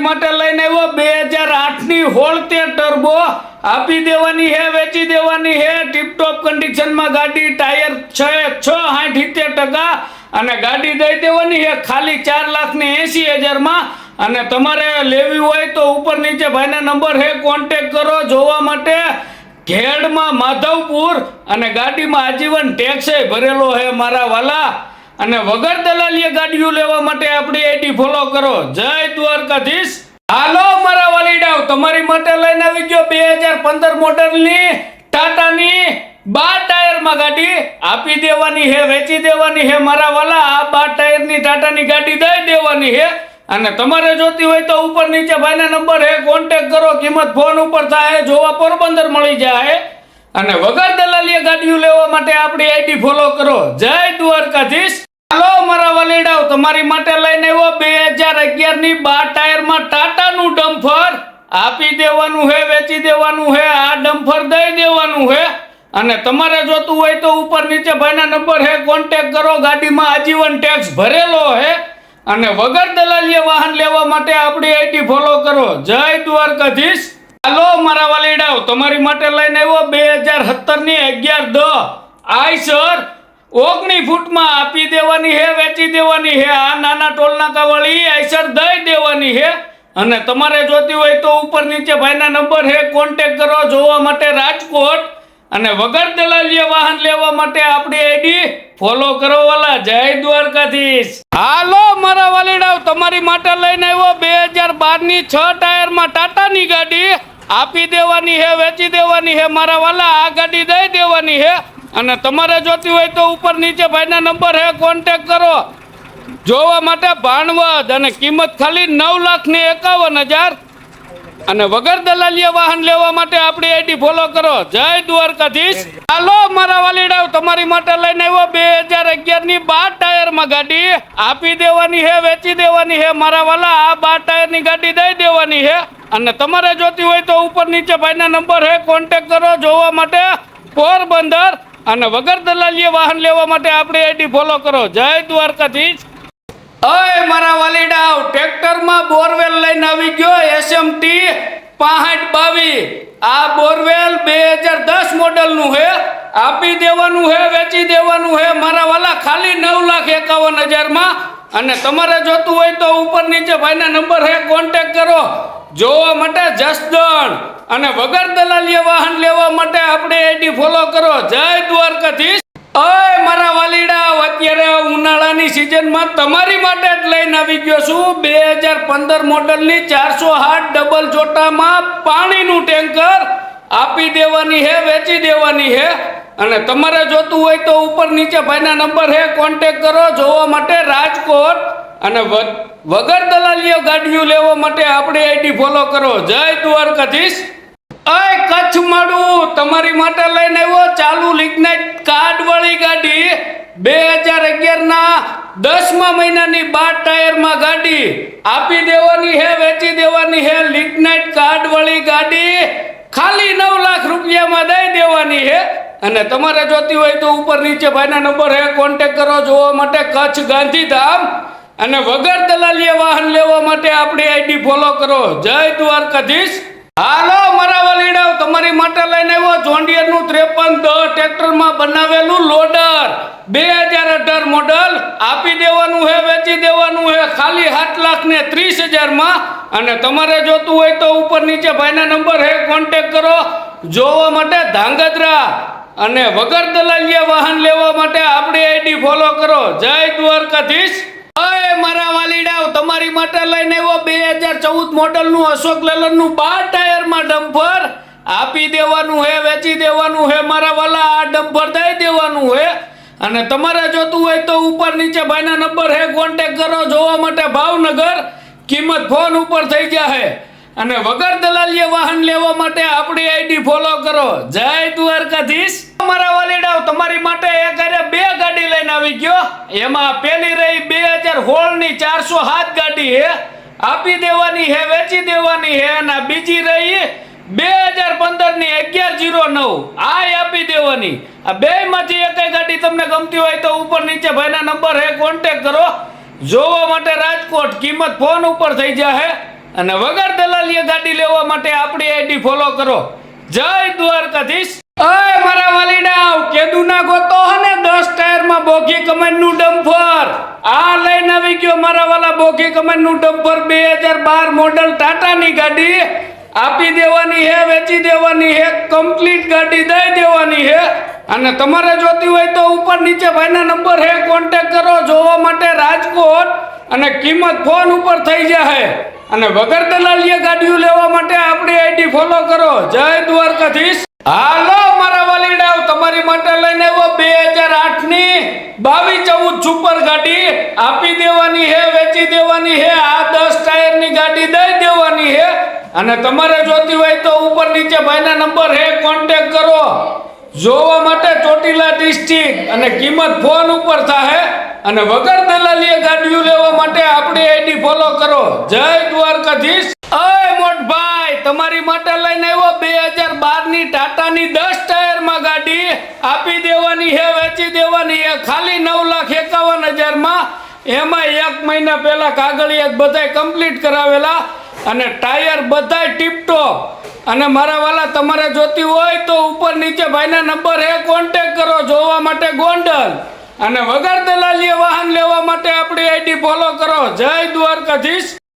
માટે લઈને આવ્યો 2008 ની હોળતે ટર્બો આપી દેવાની હે, વેચી દેવાની હે ટીપટોપ કન્ડિશનમાં ગાડી, ટાયર 60-70% અને ગાડી દઈ દેવાની હે ખાલી 4,80,000 માં। અને તમારે લેવી હોય તો ઉપર નીચે ભાઈના નંબર હે, કોન્ટેક કરો જોવા માટે। ઘેડમાં માધવપુર અને ગાડીમાં આજીવન ટેક્સ ભરેલો હે મારા વાલા। અને વગર દલાલીએ ગાડીઓ લેવા માટે આપણી આઈડી ફોલો કરો। જય દ્વારકાધીશ। હાલો મારા વાલીડાઓ, તમારી માટે લઈને આવી ગયો 2015 મોડલની ટાટાની 12 ટાયરમાં ગાડી આપી દેવાની હે, વેચી દેવાની હે મારા વાલા। આ 12 ટાયરની ટાટાની ગાડી દઈ દેવાની હે અને તમારે જોતી હોય તો ઉપર નીચે ભાઈના નંબર હે, કોન્ટેક કરો। કિંમત ફોન ઉપર થાય, જોવા પોરબંદર મળી જાય અને વગર દલાલીએ ગાડીઓ લેવા માટે આપણી આઈડી ફોલો કરો। જય દ્વારકાધીશ। હાલો મારા વાલીડાઓ, તમારી માટે લઈને આવ્યો 2011 ની 12 ટાયરમાં ટાટાનું ડમ્ફર આપી દેવાનું હે, વેચી દેવાનું હે। આ ડમ્ફર દઈ દેવાનું હે અને તમારે જોતું હોય તો ઉપર નીચે ભાઈના નંબર હે, કોન્ટેક કરો। ગાડીમાં આજીવન ટેક્સ ભરેલો હે અને વગર દલાલીએ વાહન લેવા માટે આપણી આઈડી ફોલો કરો। જય દ્વારકાધીશ। હાલો મારા વાલીડાઓ, તમારી માટે લઈને આવ્યો 2017 ની 11-10 આઈસર 19 ફૂટમાં આપી દેવાની હે, વેચી દેવાની હે। આ નાના ટોલ નાકા વાળી આઈસર દઈ દેવાની હે અને તમારે જોતી હોય તો ઉપર નીચે ભાઈના નંબર હે, કોન્ટેક કરો જોવા માટે રાજકોટ અને વગર દલાલીએ વાહન લેવા માટે આપણી આઈડી ફોલો કરો વાલા। જય દ્વારકાધીશ। હાલો મારા વાલીડાઓ, તમારી માટે લઈને આવ્યો 2012 ની 6 ટાયરમાં ટાટાની ગાડી આપી દેવાની હે, વેચી દેવાની હે મારા વાલા। આ ગાડી દઈ દેવાની હે અને તમારે જોતી હોય તો ઉપર નીચે ભાઈના નંબર હે, કોન્ટેક કરો જોવા માટે ભાણવડ અને કિંમત ખાલી 9,51,000 અને વગર દલાલીએ વાહન લેવા માટે આપણી આઈડી ફોલો કરો। જય દ્વારકાધીશ। હાલો મારા વાલીડાઓ, તમારી માટે લઈને આવ્યો 2011 ની 12 ટાયરમાં ગાડી આપી દેવાની હે, વેચી દેવાની હે મારા વાલા। આ 12 ટાયરની ગાડી દઈ દેવાની હે અને તમારે જોતી હોય તો ઉપર નીચે ભાઈના નંબર હે, કોન્ટેક કરો જોવા માટે પોરબંદર અને વગર દલાલીએ વાહન લેવા માટે આપણી આઈડી ફોલો કરો। જય દ્વારકાધીશ। અય મારા વાલીડાઓ, ટ્રેક્ટરમાં બોરવેલ લઈને આવી ગયો SMT 6522। આ બોરવેલ 2010 મોડલનું હે, આપી દેવાનું હે, વેચી દેવાનું હે મારા વાલા ખાલી 9,51,000 માં અને તમારે જોતું હોય તો ઉપર નીચે ભાઈના નંબર હે, કોન્ટેક કરો જોવા માટે જસદણ અને વગર દલાલીએ વાહન લેવા માટે આપણી આઈડી ફોલો કરો। જય દ્વારકાધીશ। અય મારા વાલીડાઓ, અત્યારે ઉનાળાની સિઝનમાં તમારી માટે જ લઈને આવી ગયો છું 2015 મોડલની 408 ડબલ ચોટામાં પાણીનું ટેન્કર આપી દેવાની હે, વેચી દેવાની હે અને તમારે જોતું હોય તો ઉપર નીચે ભાઈના નંબર હે, કોન્ટેક કરો જોવા માટે રાજકોટ અને વગર દલાલીઓ ગાડીઓ લેવા માટે આપણી આઈડી ફોલો કરો। જય દ્વારકાધીશ। અય કચ્છ માડું, તમારી માટે લઈને આવ્યો ચાલુ લિગ્નાઇટ કાર્ડ વાળી ગાડી 2011 ના 10મા મહિનાની 12 ટાયરમાં ગાડી આપી દેવાની હે, વેચી દેવાની હે। લિગ્નાઇટ કાર્ડ વાળી ગાડી ખાલી 9 લાખ રૂપિયામાં દઈ દેવાની હે અને તમારે જોતી હોય તો ઉપર નીચે ભાઈના નંબર હે, કોન્ટેક કરો જોવા માટે કચ્છ ગાંધીધામ અને વગર દલાલીએ વાહન લેવા માટે આપણી આઈડી ફોલો કરો। જય દ્વારકાધીશ। હાલો મારા વાલીડાઓ, તમારી માટે લઈને આવ્યો જોન્ડિયરનું 5310 ટ્રેક્ટરમાં બનાવેલું લોડર 2018 મોડલ આપી દેવાનું હે, વેચી દેવાનું હે ખાલી 7,30,000 માં અને તમારે જોતું હોય તો ઉપર નીચે ભાઈના નંબર હે, કોન્ટેક કરો જોવા માટે ધાંગધ્રા અને વગર દલાલીએ વાહન લેવા માટે આપણી આઈડી ફોલો કરો। જય દ્વારકાધીશ। અય મારા વાલીડાઓ, તમારી માટે લઈને આવ્યો 2014 મોડલનું અશોક લેલનનું 12 ટાયરમાં ડમ્પર આપી દેવાનું હે, વેચી દેવાનું હે મારા વાલા। આ ડમ્પર દઈ દેવાનું હે અને તમારે જોતું હોય તો ઉપર નીચે ભાઈના નંબર હે, કોન્ટેક કરો જોવા માટે ભાવનગર। કિંમત ફોન ઉપર થઈ જાય અને વગર દલાલીએ વાહન લેવા માટે આપણી આઈડી ફોલો કરો। જય દ્વારકાધીશ। મારા વાલીડાઓ, તમારી માટે એક બે ગાડી લઈને આવી ગયો। એમાં પેલી રહી 2016 ની 407 ગાડી હે, આપી દેવાની હે, વેચી દેવાની હે અને બીજી રહી 2015 ની 1109 આ આપી દેવાની। આ બે માંથી એક ગાડી તમને ગમતી હોય તો ઉપર નીચે ભાઈના નંબર હે, કોન્ટેક કરો જોવા માટે રાજકોટ। કિંમત ફોન ઉપર થઈ જાય અને વગર દલાલીએ ગાડી લેવા માટે આપણી આઈડી ફોલો કરો. જય દ્વારકાધીશ. અય મારા વાલીડાઓ, કેદુના ગોતો હને 10 ટાયરમાં બોગી કમાન્ડનું ડમ્પર આ લઈને આવી ગયો મારા વાલા. બોગી કમાન્ડનું ડમ્પર 2012 મોડલ ટાટાની ગાડી આપી દેવાની હે, વેચી દેવાની હે, કમ્પ્લીટ ગાડી દઈ દેવાની હે. અને તમારે જોતી હોય તો ઉપર નીચે ભાઈના નંબર હે, કોન્ટેક કરો. જોવા માટે રાજકોટ અને કિંમત ફોન ઉપર થઈ જાય. અને વગર દલાલીએ ગાડીઓ લેવા માટે આપણી આઈડી ફોલો કરો. જય દ્વારકાધીશ. હાલો મારા વાલીડાઓ, તમારી માટે લઈને આવ્યો 2008 ની 2214 સુપર ગાડી આપી દેવાની હે, વેચી દેવાની હે. આ 10 ટાયરની ગાડી દઈ દેવાની હે. અને તમારે જોતી હોય તો ઉપર નીચે ભાઈના નંબર હે, કોન્ટેક કરો. જોવા માટે ચોટીલા ડિસ્ટ્રિક્ટ અને કિંમત ફોન ઉપર થાય. અને વગર દલાલીએ ગાડીઓ લેવા માટે આપણી આઈડી ફોલો કરો. જય દ્વારકાધીશ. અય મોટભાઈ, તમારી માટે લઈને આવ્યો 2012 ની ટાટાની 10 ટાયરમાં ગાડી આપી દેવાની હે, વેચી દેવાની હે. ખાલી 9,51,000 માં. એમાં 1 મહિના પહેલા કાગળિયા બધાય કમ્પ્લીટ કરાવેલા અને ટાયર બધાય ટીપટોપ. અને મારા વાલા, તમારે જોતી હોય તો ઉપર નીચે ભાઈના નંબર હે, કોન્ટેક કરો. જોવા માટે ગોંડલ અને વગર દલાલીએ વાહન લેવા માટે આપણી આઈડી ફોલો કરો. જય દ્વારકાધીશ.